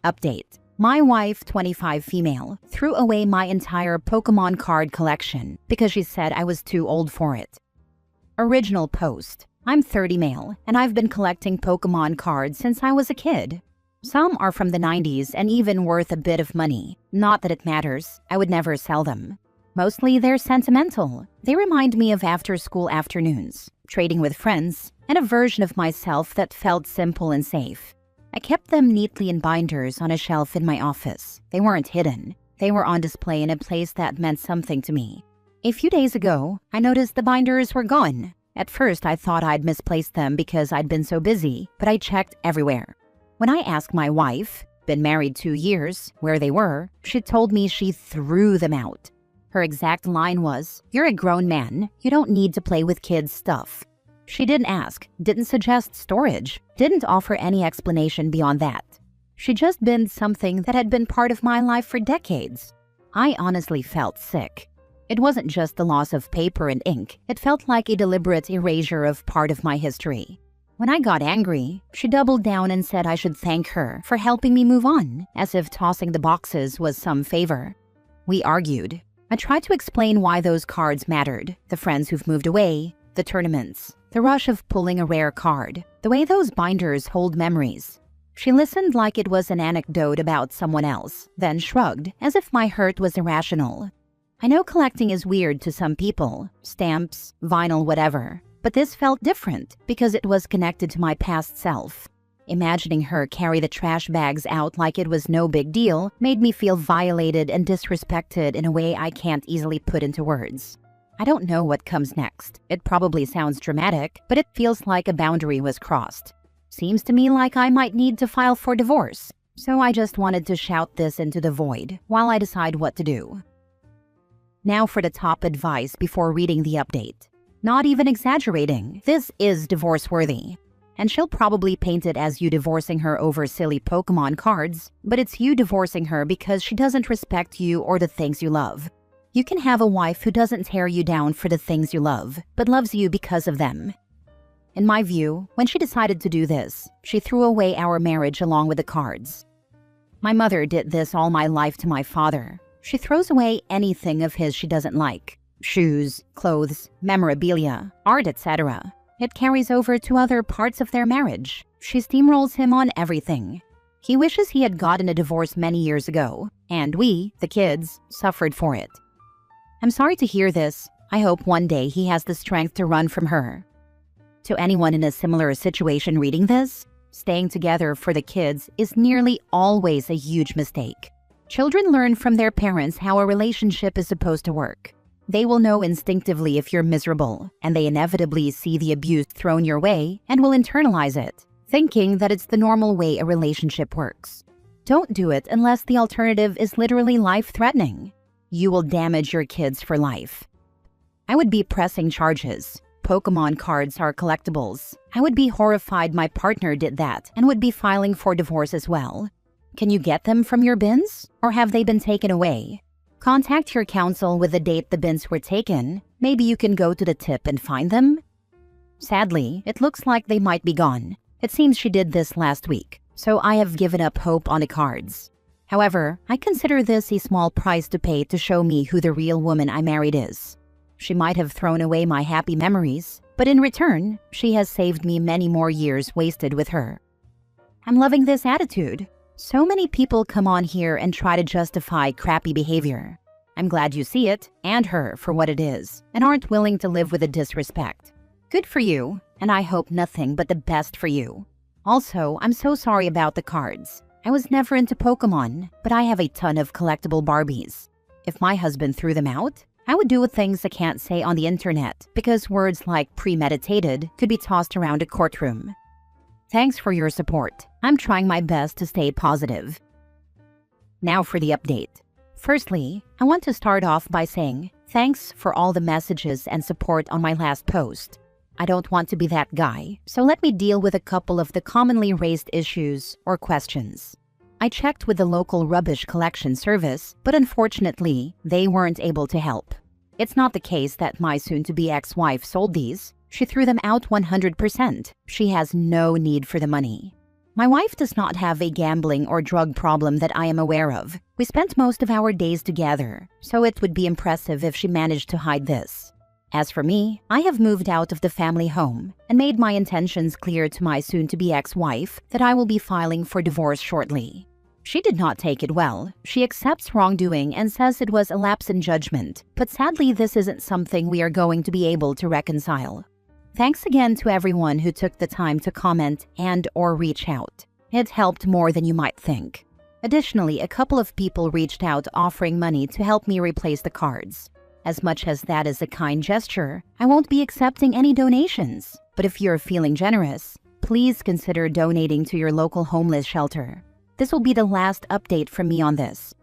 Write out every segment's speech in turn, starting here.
Update. My wife, 25 female, threw away my entire Pokemon card collection because she said I was too old for it. Original post. I'm 30 male, and I've been collecting Pokemon cards since I was a kid. Some are from the 90s and even worth a bit of money. Not that it matters, I would never sell them. Mostly they're sentimental. They remind me of after-school afternoons, trading with friends, and a version of myself that felt simple and safe. I kept them neatly in binders on a shelf in my office. They weren't hidden. They were on display in a place that meant something to me. A few days ago, I noticed the binders were gone. At first, I thought I'd misplaced them because I'd been so busy, but I checked everywhere. When I asked my wife, been married 2 years, where they were, she told me she threw them out. Her exact line was, "You're a grown man. You don't need to play with kids' stuff." She didn't ask, didn't suggest storage, didn't offer any explanation beyond that. She just binned something that had been part of my life for decades. I honestly felt sick. It wasn't just the loss of paper and ink. It felt like a deliberate erasure of part of my history. When I got angry, she doubled down and said I should thank her for helping me move on, as if tossing the boxes was some favor. We argued. I tried to explain why those cards mattered, the friends who've moved away, the tournaments, the rush of pulling a rare card, the way those binders hold memories. She listened like it was an anecdote about someone else, then shrugged, as if my hurt was irrational. I know collecting is weird to some people, stamps, vinyl, whatever, but this felt different because it was connected to my past self. Imagining her carry the trash bags out like it was no big deal made me feel violated and disrespected in a way I can't easily put into words. I don't know what comes next. It probably sounds dramatic, but it feels like a boundary was crossed. Seems to me like I might need to file for divorce, so I just wanted to shout this into the void while I decide what to do. Now for the top advice before reading the update. Not even exaggerating, this is divorce-worthy. And she'll probably paint it as you divorcing her over silly Pokemon cards, but it's you divorcing her because she doesn't respect you or the things you love. You can have a wife who doesn't tear you down for the things you love, but loves you because of them. In my view, when she decided to do this, she threw away our marriage along with the cards. My mother did this all my life to my father. She throws away anything of his she doesn't like. Shoes, clothes, memorabilia, art, etc. It carries over to other parts of their marriage. She steamrolls him on everything. He wishes he had gotten a divorce many years ago, and we, the kids, suffered for it. I'm sorry to hear this. I hope one day he has the strength to run from her. To anyone in a similar situation reading this, staying together for the kids is nearly always a huge mistake. Children learn from their parents how a relationship is supposed to work. They will know instinctively if you're miserable, and they inevitably see the abuse thrown your way and will internalize it, thinking that it's the normal way a relationship works. Don't do it unless the alternative is literally life-threatening. You will damage your kids for life. I would be pressing charges. Pokemon cards are collectibles. I would be horrified my partner did that and would be filing for divorce as well. Can you get them from your bins? Or have they been taken away? Contact your counsel with the date the bins were taken. Maybe you can go to the tip and find them? Sadly, it looks like they might be gone. It seems she did this last week, so I have given up hope on the cards. However, I consider this a small price to pay to show me who the real woman I married is. She might have thrown away my happy memories, but in return, she has saved me many more years wasted with her. I'm loving this attitude. So many people come on here and try to justify crappy behavior. I'm glad you see it, and her, for what it is, and aren't willing to live with the disrespect. Good for you, and I hope nothing but the best for you. Also, I'm so sorry about the cards. I was never into Pokemon, but I have a ton of collectible Barbies. If my husband threw them out, I would do things I can't say on the internet because words like premeditated could be tossed around a courtroom. Thanks for your support. I'm trying my best to stay positive. Now for the update. Firstly, I want to start off by saying thanks for all the messages and support on my last post. I don't want to be that guy, so let me deal with a couple of the commonly raised issues or questions. I checked with the local rubbish collection service, but unfortunately, they weren't able to help. It's not the case that my soon-to-be ex-wife sold these. She threw them out 100%. She has no need for the money. My wife does not have a gambling or drug problem that I am aware of. We spent most of our days together, so it would be impressive if she managed to hide this. As for me, I have moved out of the family home and made my intentions clear to my soon-to-be ex-wife that I will be filing for divorce shortly. She did not take it well. She accepts wrongdoing and says it was a lapse in judgment, but sadly this isn't something we are going to be able to reconcile. Thanks again to everyone who took the time to comment and/or reach out. It helped more than you might think. Additionally, a couple of people reached out offering money to help me replace the cards. As much as that is a kind gesture, I won't be accepting any donations. But if you're feeling generous, please consider donating to your local homeless shelter. This will be the last update from me on this.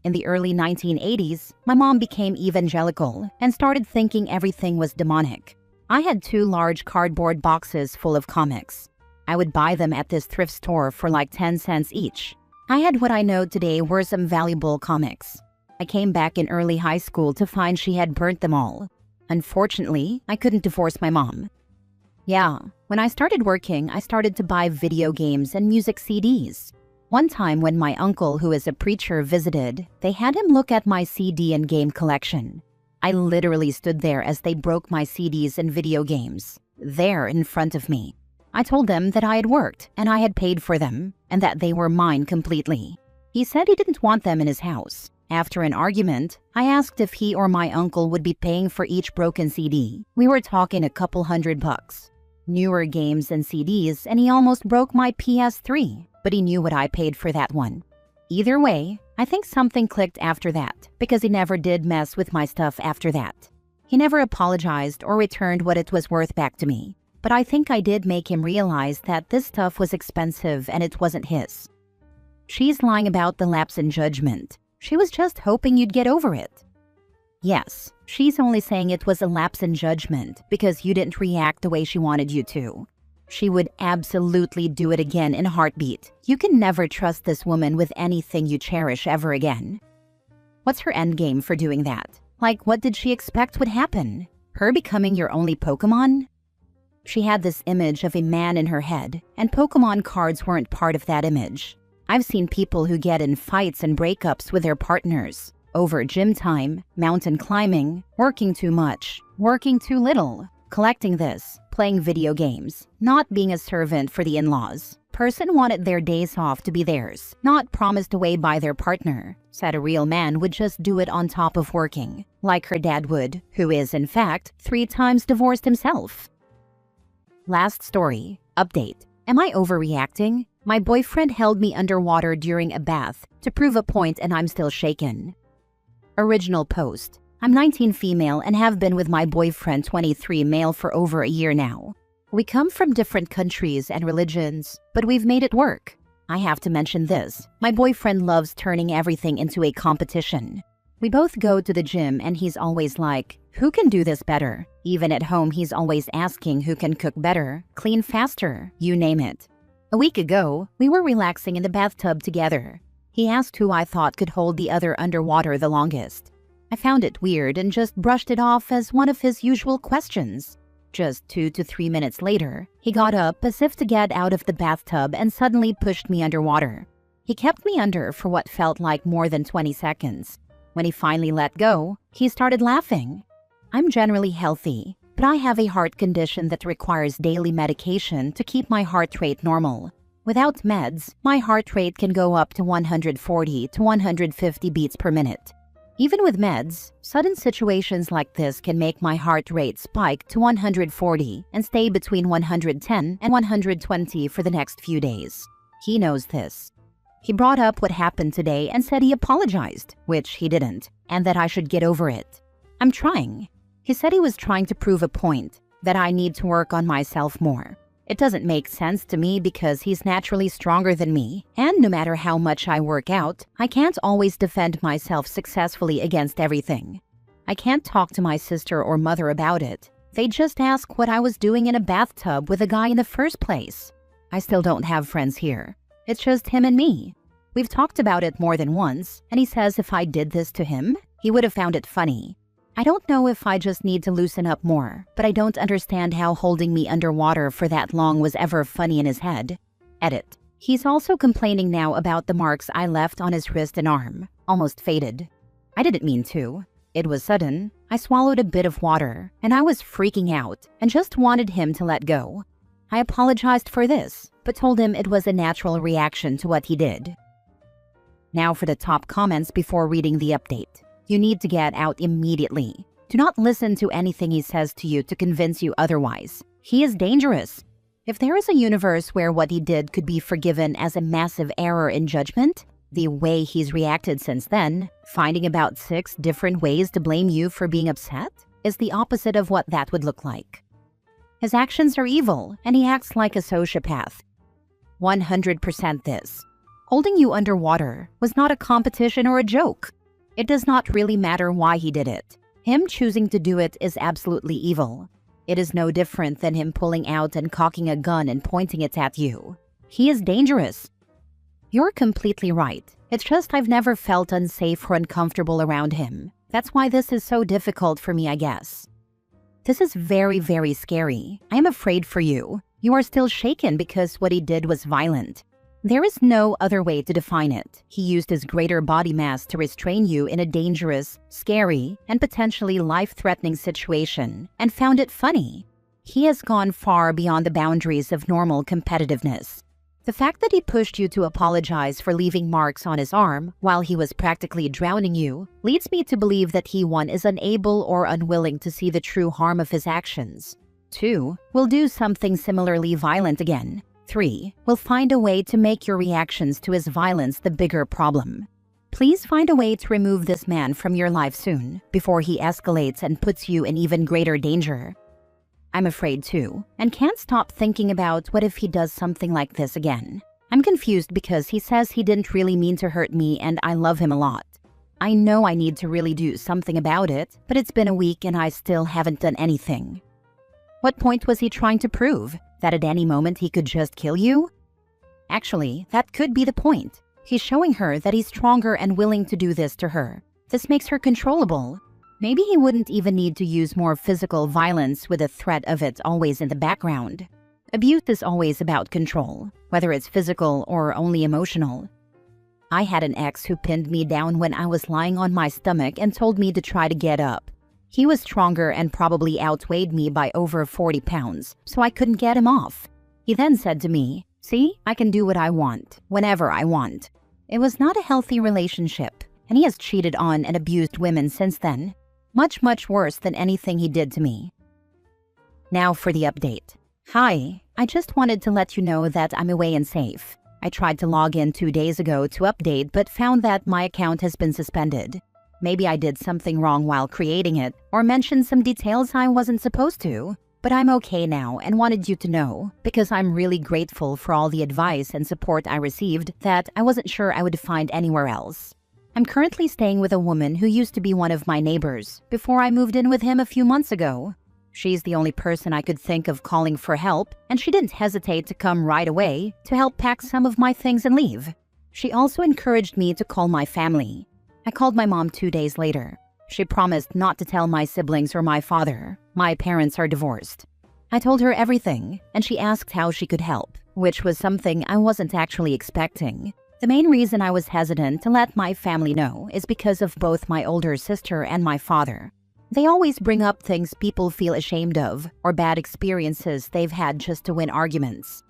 In the early 1980s, my mom became evangelical and started thinking everything was demonic. I had 2 large cardboard boxes full of comics. I would buy them at this thrift store for like 10 cents each. I had what I know today were some valuable comics. I came back in early high school to find she had burnt them all. Unfortunately, I couldn't divorce my mom. Yeah, when I started working, I started to buy video games and music CDs. One time when my uncle, who is a preacher, visited, they had him look at my CD and game collection. I literally stood there as they broke my CDs and video games, there in front of me. I told them that I had worked and I had paid for them and that they were mine completely. He said he didn't want them in his house. After an argument, I asked if he or my uncle would be paying for each broken CD. We were talking a couple $100. Newer games and CDs, and he almost broke my PS3, but he knew what I paid for that one. Either way, I think something clicked after that, because he never did mess with my stuff after that. He never apologized or returned what it was worth back to me, but I think I did make him realize that this stuff was expensive and it wasn't his. She's lying about the lapse in judgment. She was just hoping you'd get over it. Yes, she's only saying it was a lapse in judgment because you didn't react the way she wanted you to. She would absolutely do it again in a heartbeat. You can never trust this woman with anything you cherish ever again. What's her endgame for doing that? Like, what did she expect would happen? Her becoming your only Pokemon? She had this image of a man in her head, and Pokemon cards weren't part of that image. I've seen people who get in fights and breakups with their partners over gym time, mountain climbing, working too much, working too little, collecting this, playing video games, not being a servant for the in-laws. Person wanted their days off to be theirs, not promised away by their partner. Said a real man would just do it on top of working, like her dad would, who is, in fact, 3 times divorced himself. Last story. Update. Am I overreacting? My boyfriend held me underwater during a bath to prove a point and I'm still shaken. Original post. I'm 19 female and have been with my boyfriend 23 male for over a year now. We come from different countries and religions, but we've made it work. I have to mention this. My boyfriend loves turning everything into a competition. We both go to the gym and he's always like, who can do this better? Even at home, he's always asking who can cook better, clean faster, you name it. A week ago, we were relaxing in the bathtub together. He asked who I thought could hold the other underwater the longest. I found it weird and just brushed it off as one of his usual questions. Just 2 to 3 minutes later, he got up as if to get out of the bathtub and suddenly pushed me underwater. He kept me under for what felt like more than 20 seconds. When he finally let go, he started laughing. I'm generally healthy, but I have a heart condition that requires daily medication to keep my heart rate normal. Without meds, my heart rate can go up to 140 to 150 beats per minute. Even with meds, sudden situations like this can make my heart rate spike to 140 and stay between 110 and 120 for the next few days. He knows this. He brought up what happened today and said he apologized, which he didn't, and that I should get over it. I'm trying. He said he was trying to prove a point, that I need to work on myself more. It doesn't make sense to me because he's naturally stronger than me, and no matter how much I work out, I can't always defend myself successfully against everything. I can't talk to my sister or mother about it. They just ask what I was doing in a bathtub with a guy in the first place. I still don't have friends here. It's just him and me. We've talked about it more than once, and he says if I did this to him, he would have found it funny. I don't know if I just need to loosen up more, but I don't understand how holding me underwater for that long was ever funny in his head. Edit. He's also complaining now about the marks I left on his wrist and arm, almost faded. I didn't mean to. It was sudden. I swallowed a bit of water, and I was freaking out and just wanted him to let go. I apologized for this, but told him it was a natural reaction to what he did. Now for the top comments before reading the update. You need to get out immediately. Do not listen to anything he says to you to convince you otherwise. He is dangerous. If there is a universe where what he did could be forgiven as a massive error in judgment, the way he's reacted since then, finding about 6 different ways to blame you for being upset, is the opposite of what that would look like. His actions are evil, and he acts like a sociopath. 100% this. Holding you underwater was not a competition or a joke. It does not really matter why he did it. Him choosing to do it is absolutely evil. It is no different than him pulling out and cocking a gun and pointing it at you. He is dangerous. You're completely right. It's just I've never felt unsafe or uncomfortable around him. That's why this is so difficult for me, I guess. This is very, very scary. I am afraid for you. You are still shaken because what he did was violent. There is no other way to define it. He used his greater body mass to restrain you in a dangerous, scary, and potentially life-threatening situation, and found it funny. He has gone far beyond the boundaries of normal competitiveness. The fact that he pushed you to apologize for leaving marks on his arm while he was practically drowning you leads me to believe that he, 1, is unable or unwilling to see the true harm of his actions. 2, will do something similarly violent again. 3, will find a way to make your reactions to his violence the bigger problem. Please find a way to remove this man from your life soon, before he escalates and puts you in even greater danger. I'm afraid too, and can't stop thinking about what if he does something like this again. I'm confused because he says he didn't really mean to hurt me and I love him a lot. I know I need to really do something about it, but it's been a week and I still haven't done anything. What point was he trying to prove? That at any moment he could just kill you? Actually, that could be the point. He's showing her that he's stronger and willing to do this to her. This makes her controllable. Maybe he wouldn't even need to use more physical violence with the threat of it always in the background. Abuse is always about control, whether it's physical or only emotional. I had an ex who pinned me down when I was lying on my stomach and told me to try to get up. He was stronger and probably outweighed me by over 40 pounds, so I couldn't get him off. He then said to me, "See, I can do what I want, whenever I want." It was not a healthy relationship, and he has cheated on and abused women since then. Much, much worse than anything he did to me. Now for the update. Hi, I just wanted to let you know that I'm away and safe. I tried to log in 2 days ago to update but found that my account has been suspended. Maybe I did something wrong while creating it or mentioned some details I wasn't supposed to. But I'm okay now and wanted you to know, because I'm really grateful for all the advice and support I received that I wasn't sure I would find anywhere else. I'm currently staying with a woman who used to be one of my neighbors before I moved in with him a few months ago. She's the only person I could think of calling for help, and she didn't hesitate to come right away to help pack some of my things and leave. She also encouraged me to call my family. I called my mom 2 days later. She promised not to tell my siblings or my father. My parents are divorced. I told her everything, and she asked how she could help, which was something I wasn't actually expecting. The main reason I was hesitant to let my family know is because of both my older sister and my father. They always bring up things people feel ashamed of or bad experiences they've had just to win arguments.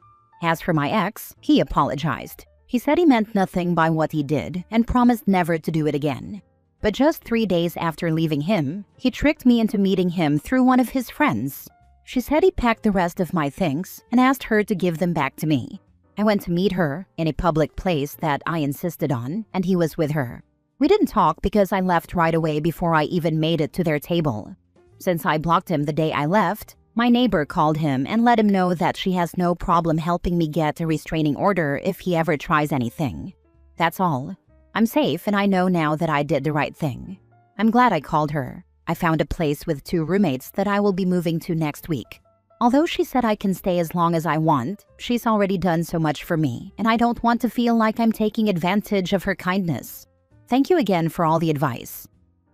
As for my ex, he apologized. He said he meant nothing by what he did and promised never to do it again. But just 3 days after leaving him, he tricked me into meeting him through one of his friends. She said he packed the rest of my things and asked her to give them back to me. I went to meet her in a public place that I insisted on, and he was with her. We didn't talk because I left right away before I even made it to their table. Since I blocked him the day I left, my neighbor called him and let him know that she has no problem helping me get a restraining order if he ever tries anything. That's all. I'm safe, and I know now that I did the right thing. I'm glad I called her. I found a place with 2 roommates that I will be moving to next week. Although she said I can stay as long as I want, she's already done so much for me, and I don't want to feel like I'm taking advantage of her kindness. Thank you again for all the advice.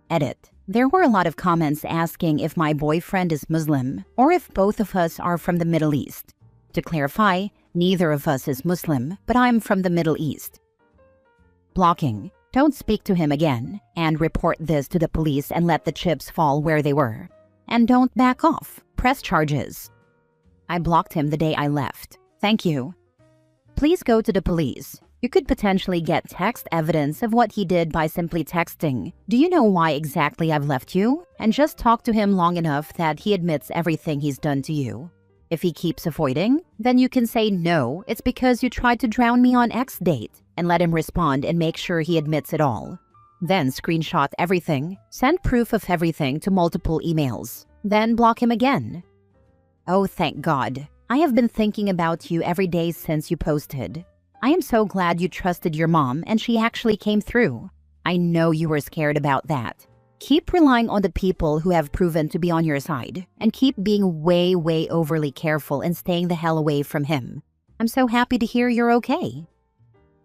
Edit. There were a lot of comments asking if my boyfriend is Muslim or if both of us are from the Middle East. To clarify, Neither of us is Muslim, but I'm from the Middle East. Blocking. Don't speak to him again, and report this to the police and let the chips fall where they were. And don't back off. Press charges. I blocked him the day I left. Thank you. Please go to the police. You could potentially get text evidence of what he did by simply texting, "Do you know why exactly I've left you?" And just talk to him long enough that he admits everything he's done to you. If he keeps avoiding, then you can say, "No, it's because you tried to drown me on X date," and let him respond and make sure he admits it all. Then screenshot everything, send proof of everything to multiple emails, then block him again. Oh, thank God. I have been thinking about you every day since you posted. I am so glad you trusted your mom and she actually came through. I know you were scared about that. Keep relying on the people who have proven to be on your side, and keep being way overly careful and staying the hell away from him. I'm so happy to hear you're okay.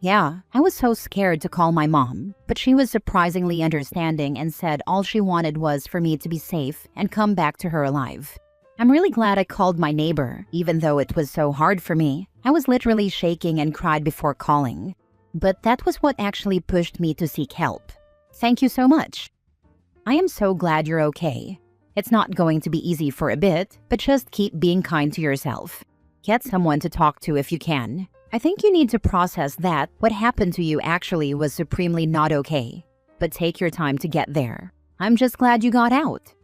Yeah, I was so scared to call my mom, but she was surprisingly understanding and said all she wanted was for me to be safe and come back to her alive. I'm really glad I called my neighbor, even though it was so hard for me. I was literally shaking and cried before calling. But that was what actually pushed me to seek help. Thank you so much. I am so glad you're okay. It's not going to be easy for a bit, but just keep being kind to yourself. Get someone to talk to if you can. I think you need to process that what happened to you actually was supremely not okay. But take your time to get there. I'm just glad you got out.